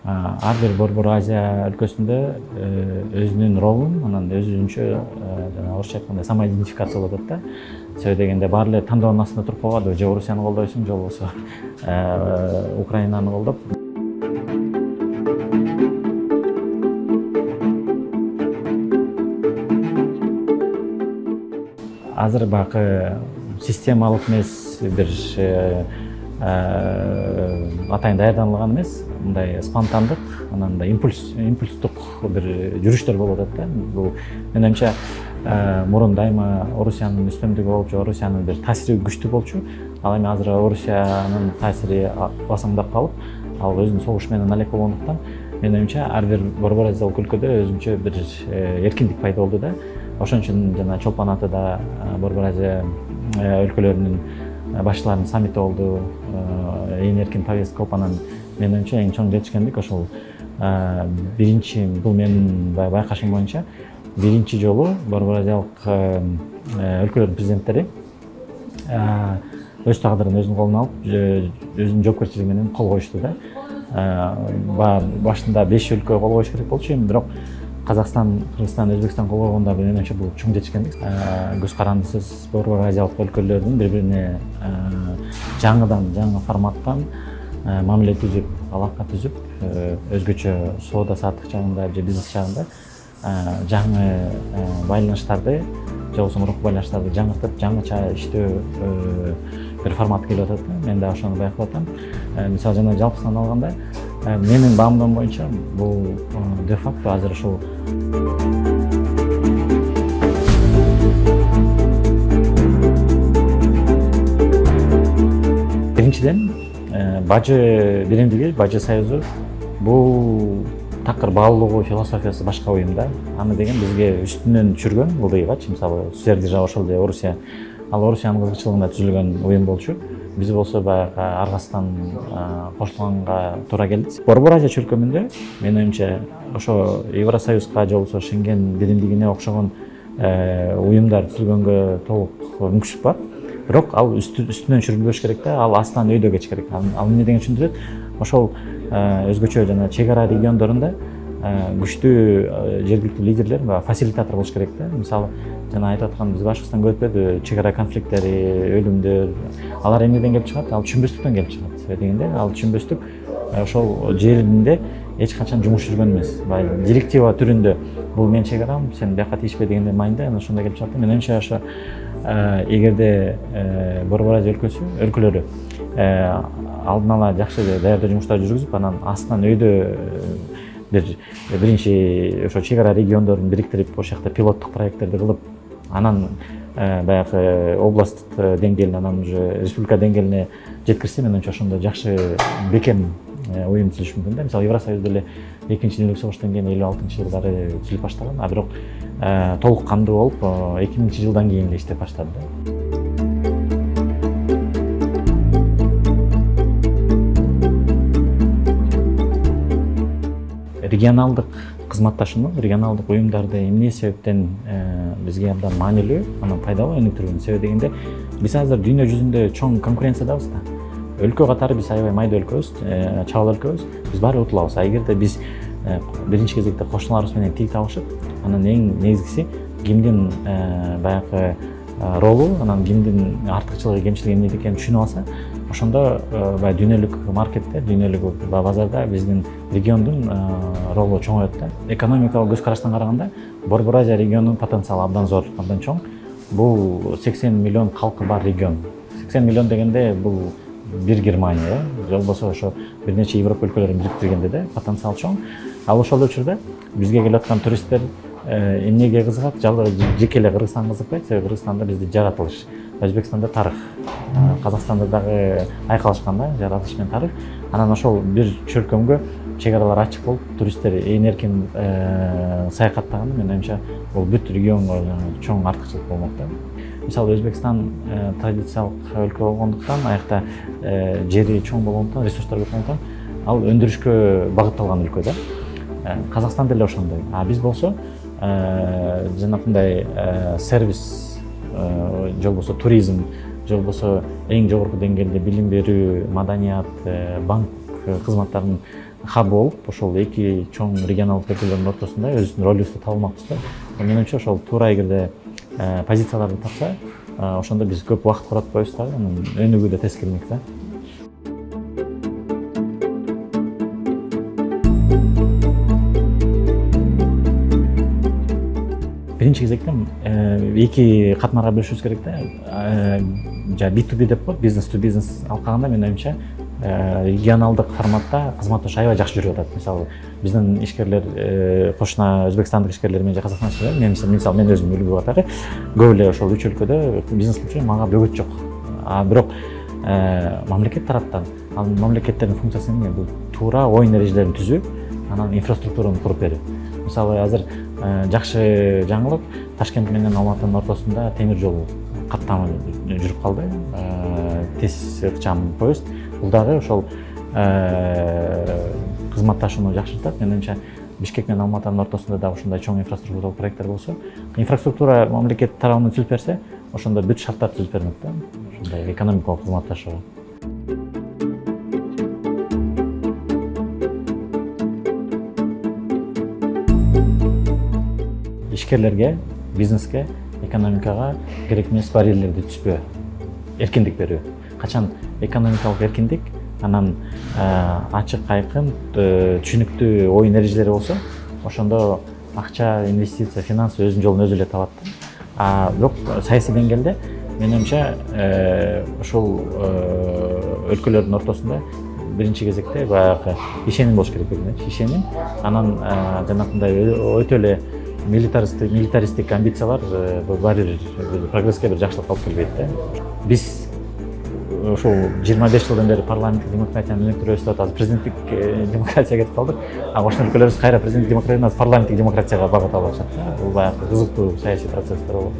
ар бир Борбор Азия өлкөсүндө өзүнүн ролун, анан өзүнчө жана орусча айтканда самоидентификация болуп атат да. Себеби дегенде баары эле тандоонун астында туруп калбады, же Орусияны колдойсуң, же болбосо Украинаны колдоп. Азыр баягы системалык эмес бир атайын даярдалган эмес, мындай спонтандык, анан мындай импульстук бир жүрүштөр болуп атат да. Бул менин оюмча мурун дайыма Орусиянын үстөмдүгү болуп, Орусиянын бир таасири күчтүү болчу. Ал эми азыр Орусиянын таасири басымдап калып, ал өзүнүн согуш менен алек болгондуктан, менин оюмча ар бир Борбор Азиялык өлкөдө өзүнчө бир эркиндик пайда болду да. Ошон үчүн жана Чолпон Атада Борбор Азия өлкөлөрүнүн башчыларынын саммити болду, эң эркин повестка болуп, анан менин оюмча эң чоң жетишкендик ошол биринчи, бул менин байкашым боюнча биринчи жолу Борбор Азиялык өлкөлөрдүн президенттери өз тагдырын өзүнүн колуна алып, өзүнүн жоопкерчилиги менен кол коюшту да. Башында 5 өлкө кол коюш керек болчу, бирок Казакстан, Кыргызстан, Өзбекстан кол койгондо менин оюмча бул чоң жетишкендик. Көз карандысыз Борбор Азиялык өлкөлөрдүн бири-бирине жаңы форматтан мамиле түзүп, алака түзүп, өзгөчө соода саттык жагында же бизнес жагында жаңы байланыштарды, же болбосо мурунку байланыштарды жаңыртып, жаңыча иштөө бир формат келип атат. Мен да ошону байкап атам. Мисалы жана жалпысынан алганда, менин баамдоом боюнча бул де факто азыр ушул биринчиден бажы биримдиги, бажы союзу бул такыр баалуулугу, философиясы башка уюм да. Аны деген бизге үстүнөн түшүргөн ылдыйгачы, мисалы силерди ошол же Орусия, ал Орусиянын кызыкчылыгына түзүлгөн уюм болчу. Биз болсо баягы аргасынан кошулганга туура келди. Борбор Азия чөлкөмүндө менин оюмча ошо Евросоюзга же болбосо Шенген биримдигине окшогон уюмдар түзүлгөнгө толук мүмкүнчүлүк бар. Бирок ал үстүнөн түшүрүлбөш керек да, ал астынан өйдө кеч керек. Ал эмне деген түшүндүрөт? Ошол өзгөчө жана чек ара региондорунда күчтүү жергиликтүү лидерлер, фасилитатор болуш керек да. Мисалы, жана айтып аткан биз башыбыздан көрүп чек ара конфликттери, өлүмдөр, алар эмнеден келип чыгат? Ал түшүнбөстүктөн келип чыгат. Себеби дегенде, ал түшүнбөстүк ошол жеринде эч качан жумуш жүргөн эмес. Директива түрүндө бул менин чек арам, сен бияка тийишпе дегенде майында, ошондой келип чыгат. Менин оюмча ошо эгерде Борбор Азия өлкөлөрү алдын ала жакшы даярдоо жумуштарды жүргүзүп, анан астынан өйдө биринчи ошо чек ара региондорун бириктирип, ошол жакта пилоттук проекттерди кылып, анан баягы область деңгээлине, анан уже республика деңгээлине жеткирсе, мен оюмча ошондо жакшы бекем уюм түзүлүш мүмкүн да. Мисалы, Евросоюзда эле экинчи дүйнөлүк согуштан кийин 56-жылдары түзүлүп баштаган, бирок толук кандуу болуп 2000-жылдан кийин эле иштеп баштады да. Регионалдык кызматташуу, регионалдык уюмдарды эмне себептен бизге абдан маанилүү, анан пайдалуу өнүктүргөн? Себеби дегенде, биз азыр дүйнө жүзүндө чоң конкуренциядабыз да. Өлкө катары биз аябай майда өлкөбүз, чабал өлкөбүз. Биз баары утулабыз. Эгерде биз биринчи кезекте кошуналарыбыз менен тил табышып, анан эң негизгиси кимдин баягы ролу, анан кимдин артыкчылыгы, кемчилиги эмне экенин түшүнүп алса, ошондо баягы дүйнөлүк маркетте, дүйнөлүк базарда биздин региондун ролу чоңоет да. Экономикалык көз караштан караганда Борбор Азия регионунун потенциалы абдан зор, абдан чоң. Бул 80 миллион калкы бар регион. 80 миллион дегенде бул бир Германия, же болбосо ошо бир нече Европа өлкөлөрүн бириктиргенде да потенциал чоң. Ал ошол учурда бизге келип аткан туристтер эмнеге кызыгат? Жеке эле Кыргызстан кызыкпайт, себеби Кыргызстанда бизде жаратылыш, Өзбекстанда тарых, Казакстанда дагы айкалышкан да, жаратылыш менен тарых. Анан ошол бир чөлкөмгө чек аралар ачык болуп, туристтер эң эркин саякаттаганда, менин оюмча, бул бүт регионго чоң артыкчылык болмок да. Мисалы, Өзбекстан традициялык өлкө болгондуктан, аякта жери чоң болгондуктан, ресурстар көп болгондуктан, ал өндүрүшкө багытталган өлкө да. Казакстан деле ошондой. А биз болсо жанакындай сервис, же болбосо туризм, же болбосо эң жогорку деңгээлде билим берүү, маданият, банк кызматтарын хаб болуп ошол эки чоң регионалдык өлкөлөрдүн ортосунда өзүбүздүн ролубузду таба алмакпыз да. Менимче ошол туура эгерде позицияларды тапса, ошондо биз көп убакыт коротпойбуз дагы, анын өнүгүү да тез келмек да. Биринчи кезекте эки катмарга бөлүшүбүз керек да. B2B деп коет, бизнес to бизнес алкагында менин оюмча регионалдык форматта кызматташуу аябай жакшы жүрүп атат. Мисалы, биздин ишкерлер кошуна өзбекстандык ишкерлер менен казакстан ишкерлер, мисалы мен өзүм үлгү катары көп эле ошол үч өлкөдө бизнес кылчу, мага бөгөт жок. Бирок мамлекет тараптан, анын мамлекеттердин функциясы эмне? Бул туура оюн эрежелерин түзүү, анан инфраструктураны куруп берүү. Мисалы, азыр жакшы жаңылык, Ташкент менен Алматынын ортосунда темир жол каттамы жүрүп калды. Тез ыкчам поезд. Бул дагы ошол кызматташууну жакшыртат. Менимче Бишкек менен Алматынын ортосунда да ушундай чоң инфраструктуралык проекттер болсо, инфраструктура мамлекет тарабынан түзүлүп берсе, ошондо бүт шарттар түзүлүп бермек да. Ушундай экономикалык кызматташууга. Ишкерлерге, бизнеске, экономикага керек эмес барьерлерди түзбөө, эркиндик берүү. Качан экономикалык эркиндик, анан ачык, айкын, түшүнүктүү оюн эрежелери болсо, ошондо акча, инвестиция, финанс өзүнүн жолун өзү эле табат. Бирок саясий деңгээлде менимче ошол өлкөлөрдүн ортосунда биринчи кезекте баягы ишеним болуш керек экен. Ишеним, анан жанакындай өтө эле милитаристик амбициялар баары бир прогресске бир жакшылык алып келбейт да. Биз ошол 25 жылдан бери парламенттик демократияны өнүктүрөбүз деп атабыз, президенттик демократияга кетип калдык. Ошол өлкөлөрүбүз кайра президенттик демократиядан парламенттик демократияга багыт алып атышат да. Бул баягы кызыктуу саясий процесстер болот.